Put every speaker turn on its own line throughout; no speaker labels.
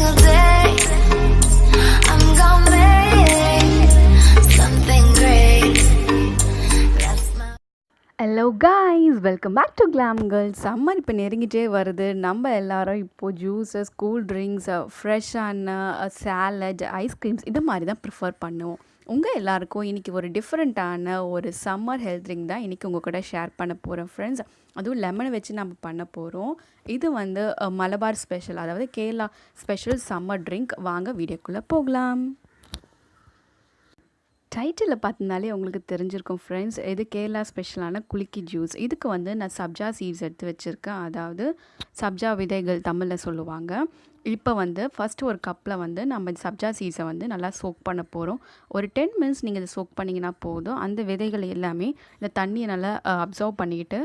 single day I'm gonna make something great. That's my
hello guys, welcome back to GlamGirl. Summer இப்போ நெருங்கிட்டே வருது. நம்ம எல்லாரும் இப்போது ஜூஸஸ், கூல் ட்ரிங்க்ஸ், ஃப்ரெஷ்ஷான சாலட், ஐஸ்கிரீம்ஸ் இது மாதிரி தான் ப்ரிஃபர் பண்ணுவோம். உங்கள் எல்லாருக்கும் இன்றைக்கி ஒரு டிஃப்ரெண்ட்டான ஒரு சம்மர் ஹெல்த் ட்ரிங்க் தான் இன்றைக்கி உங்கள் கூட ஷேர் பண்ண போகிறோம் ஃப்ரெண்ட்ஸ். அதுவும் லெமனை வச்சு நம்ம பண்ண போகிறோம். இது வந்து மலபார் ஸ்பெஷல், அதாவது கேரளா ஸ்பெஷல் சம்மர் ட்ரிங்க். வாங்க வீடியோக்குள்ளே போகலாம். டைட்டிலில் பார்த்தினாலே உங்களுக்கு தெரிஞ்சிருக்கும் ஃப்ரெண்ட்ஸ், இது கேரளா ஸ்பெஷலான குலுக்கி ஜூஸ். இதுக்கு வந்து நான் சப்ஜா சீட்ஸ் எடுத்து வச்சுருக்கேன், அதாவது சப்ஜா விதைகள் தமிழில் சொல்லுவாங்க. இப்போ வந்து ஃபஸ்ட்டு ஒரு கப்பில் வந்து நம்ம சப்ஜா சீட்ஸை வந்து நல்லா சோக் பண்ண போகிறோம். ஒரு 10 மினிட்ஸ் நீங்கள் இதை சோக் பண்ணிங்கன்னா போதும். அந்த விதைகள் எல்லாமே இந்த தண்ணியை நல்லா அப்சர்வ் பண்ணிக்கிட்டு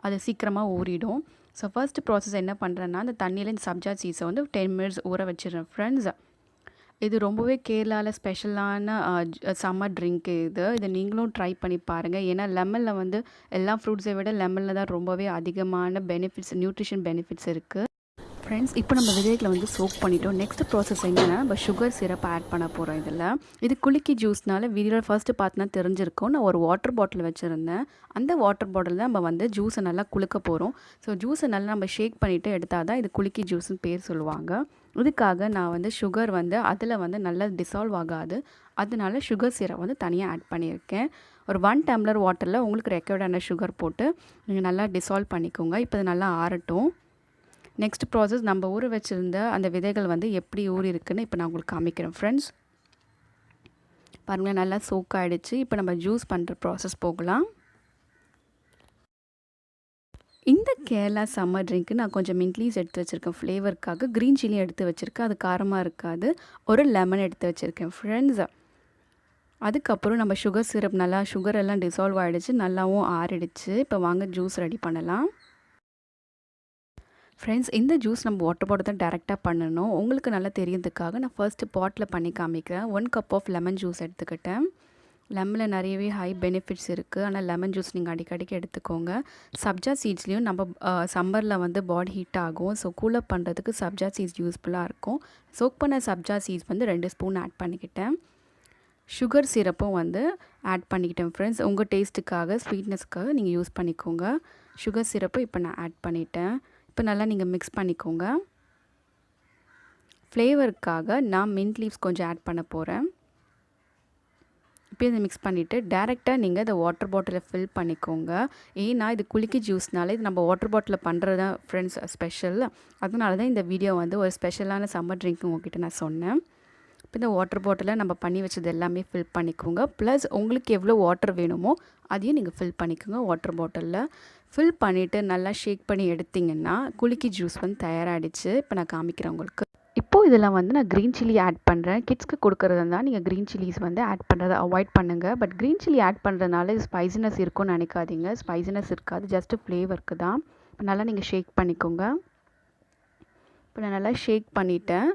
அது சீக்கிரமாக ஊறிடும். ஸோ ஃபர்ஸ்ட் ப்ராசஸ் என்ன பண்ணுறேன்னா, அந்த தண்ணியில் இந்த சப்ஜா சீட்ஸை வந்து 10 மினிட்ஸ் ஊற வச்சிடுறேன் ஃப்ரெண்ட்ஸ். இது ரொம்பவே கேரளாவில் ஸ்பெஷலான சம்மர் ட்ரிங்க்கு இதை நீங்களும் ட்ரை பண்ணி பாருங்கள். ஏன்னா லெமனில் வந்து எல்லா ஃப்ரூட்ஸை விட லெமனில் தான் ரொம்பவே அதிகமான பெனிஃபிட்ஸ், நியூட்ரிஷன் பெனிஃபிட்ஸ் இருக்குது ஃப்ரெண்ட்ஸ். இப்போ நம்ம விதைகளை வந்து சோக் பண்ணிட்டோம். நெக்ஸ்ட் ப்ராசஸ் என்னென்னா, நம்ம சுகர் சிரப் ஆட் பண்ண போகிறோம். இதில் இது குலுக்கி ஜூஸ்னால வீடியோவில் ஃபர்ஸ்ட்டு பார்த்தோன்னா தெரிஞ்சிருக்கும். நான் ஒரு வாட்டர் பாட்டில் வச்சுருந்தேன். அந்த வாட்டர் பாட்டில் தான் நம்ம வந்து ஜூஸை நல்லா குலுக்க போகிறோம். ஸோ ஜூஸை நல்லா நம்ம ஷேக் பண்ணிவிட்டு எடுத்தால் தான் இது குலுக்கி ஜூஸ்னு பேர் சொல்லுவாங்க. இதுக்காக நான் வந்து சுகர் வந்து அதில் வந்து நல்லா டிசால்வ் ஆகாது, அதனால சுகர் சிரப் வந்து தனியாக ஆட் பண்ணியிருக்கேன். ஒரு 1 டம்ளர் வாட்டரில் உங்களுக்கு ரெக்வயர்டான சுகர் போட்டு நீங்கள் நல்லா டிசால்வ் பண்ணிக்கோங்க. இப்போ இது நல்லா ஆறட்டும். நெக்ஸ்ட் ப்ராசஸ், நம்ம ஊற வச்சுருந்த அந்த விதைகள் வந்து எப்படி ஊறி இருக்குன்னு இப்போ நான் உங்களுக்கு காமிக்கிறேன் ஃப்ரெண்ட்ஸ். பாருங்களேன், நல்லா சோக் ஆகிடுச்சு. இப்போ நம்ம ஜூஸ் பண்ணுற ப்ராசஸ் போகலாம். இந்த கேரளா சம்மர் ட்ரிங்க்கு நான் கொஞ்சம் மின்ட் எடுத்து வச்சுருக்கேன் ஃப்ளேவருக்காக. க்ரீன் சில்லி எடுத்து வச்சுருக்கேன், அது காரமாக இருக்காது. ஒரு லெமன் எடுத்து வச்சுருக்கேன் ஃப்ரெண்ட்ஸ். அதுக்கப்புறம் நம்ம சுகர் சிரப் நல்லா சுகர் எல்லாம் டிசால்வ் ஆகிடுச்சு, நல்லாவும் ஆறிடுச்சு. இப்போ வாங்க ஜூஸ் ரெடி பண்ணலாம் ஃப்ரெண்ட்ஸ். இந்த ஜூஸ் நம்ம வாட்டர் பாட்டில் தான் டேரெக்டாக பண்ணணும். உங்களுக்கு நல்லா தெரியறதுக்காக நான் ஃபர்ஸ்ட்டு பாட்டில் பண்ணி காமிக்கிறேன். 1 கப் ஆஃப் லெமன் ஜூஸ் எடுத்துக்கிட்டேன். லெமனில் நிறையவே ஹை பெனிஃபிட்ஸ் இருக்குது, ஆனால் லெமன் ஜூஸ் நீங்கள் அடிக்கடிக்கு எடுத்துக்கோங்க. சப்ஜா சீட்ஸ்லேயும் நம்ம சம்மரில் வந்து பாடி ஹீட் ஆகும். ஸோ கூலப் பண்ணுறதுக்கு சப்ஜா சீட்ஸ் யூஸ்ஃபுல்லாக இருக்கும். சோக் பண்ண சப்ஜா சீட்ஸ் வந்து 2 ஸ்பூன் ஆட் பண்ணிக்கிட்டேன். சுகர் சிரப்பும் வந்து ஆட் பண்ணிக்கிட்டேன் ஃப்ரெண்ட்ஸ். உங்கள் டேஸ்ட்டுக்காக, ஸ்வீட்னஸ்க்காக நீங்கள் யூஸ் பண்ணிக்கோங்க. சுகர் சிரப்பு இப்போ நான் ஆட் பண்ணிட்டேன். இப்போ நல்லா நீங்கள் மிக்ஸ் பண்ணிக்கோங்க. ஃப்ளேவருக்காக நான் மின்ட் லீவ்ஸ் கொஞ்சம் ஆட் பண்ண போகிறேன். இப்போ இதை மிக்ஸ் பண்ணிவிட்டு டேரெக்டாக நீங்கள் இதை வாட்டர் பாட்டிலில் ஃபில் பண்ணிக்கோங்க. ஏன்னா இது குலுக்கி ஜூஸ்னால இது நம்ம வாட்டர் பாட்டிலில் பண்ணுறது தான் ஃப்ரெண்ட்ஸ் ஸ்பெஷல். அதனால தான் இந்த வீடியோ வந்து ஒரு ஸ்பெஷலான சம்மர் ட்ரிங்க் உங்ககிட்ட நான் சொன்னேன். இப்போ இந்த வாட்டர் பாட்டிலில் நம்ம பண்ணி வச்சது எல்லாமே ஃபில் பண்ணிக்கோங்க. ப்ளஸ் உங்களுக்கு எவ்வளோ வாட்டர் வேணுமோ அதையும் நீங்கள் ஃபில் பண்ணிக்கோங்க. வாட்டர் பாட்டிலில் ஃபில் பண்ணிவிட்டு நல்லா ஷேக் பண்ணி எடுத்திங்கன்னா குலுக்கி ஜூஸ் வந்து தயாராகிடுச்சு. இப்போ நான் காமிக்கிறேன் உங்களுக்கு. இப்போது இதில் வந்து நான் க்ரீன் சில்லி ஆட் பண்ணுறேன். கிட்ஸ்க்கு கொடுக்குறது தான் நீங்கள் க்ரீன் சில்லிஸ் வந்து ஆட் பண்ணுறதை அவாய்ட் பண்ணுங்கள். பட் க்ரீன் சில்லி ஆட் பண்ணுறதுனால இது ஸ்பைசினஸ் இருக்கும்னு நினைக்காதீங்க. ஸ்பைசினஸ் இருக்காது, ஜஸ்ட்டு ஃப்ளேவருக்கு தான். இப்போ நல்லா நீங்கள் ஷேக் பண்ணிக்கோங்க. இப்போ நான் நல்லா ஷேக் பண்ணிவிட்டேன்.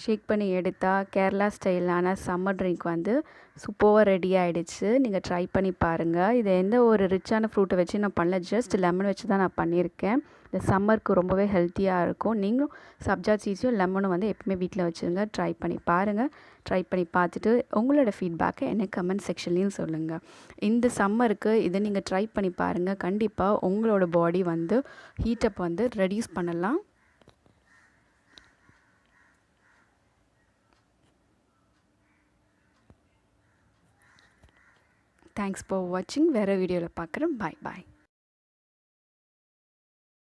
ஷேக் பண்ணி எடுத்தால் கேரளா ஸ்டைலான சம்மர் ட்ரிங்க் வந்து சூப்பராக ரெடி ஆகிடுச்சு. நீங்கள் ட்ரை பண்ணி பாருங்கள். இது எந்த ஒரு ரிச்சான ஃப்ரூட்டை வச்சு நான் பண்ணல, ஜஸ்ட் லெமன் வச்சு தான் நான் பண்ணியிருக்கேன். இந்த சம்மருக்கு ரொம்பவே ஹெல்த்தியாக இருக்கும். நீங்களும் சப்ஜா சீஸும் லெமனும் வந்து எப்பவுமே வீட்டில் வச்சுருங்க. ட்ரை பண்ணி பாருங்கள். ட்ரை பண்ணி பார்த்துட்டு உங்களோட ஃபீட்பேக்கை எனக்கு கமெண்ட் செக்ஷன்லேயும் சொல்லுங்கள். இந்த சம்மருக்கு இதை நீங்கள் ட்ரை பண்ணி பாருங்கள். கண்டிப்பாக உங்களோட பாடி வந்து ஹீட்டப் வந்து ரெடியூஸ் பண்ணலாம். தேங்க்ஸ் ஃபார் வாட்சிங். வேறு வீடியோவில் பார்க்குறேன். பாய் பாய்.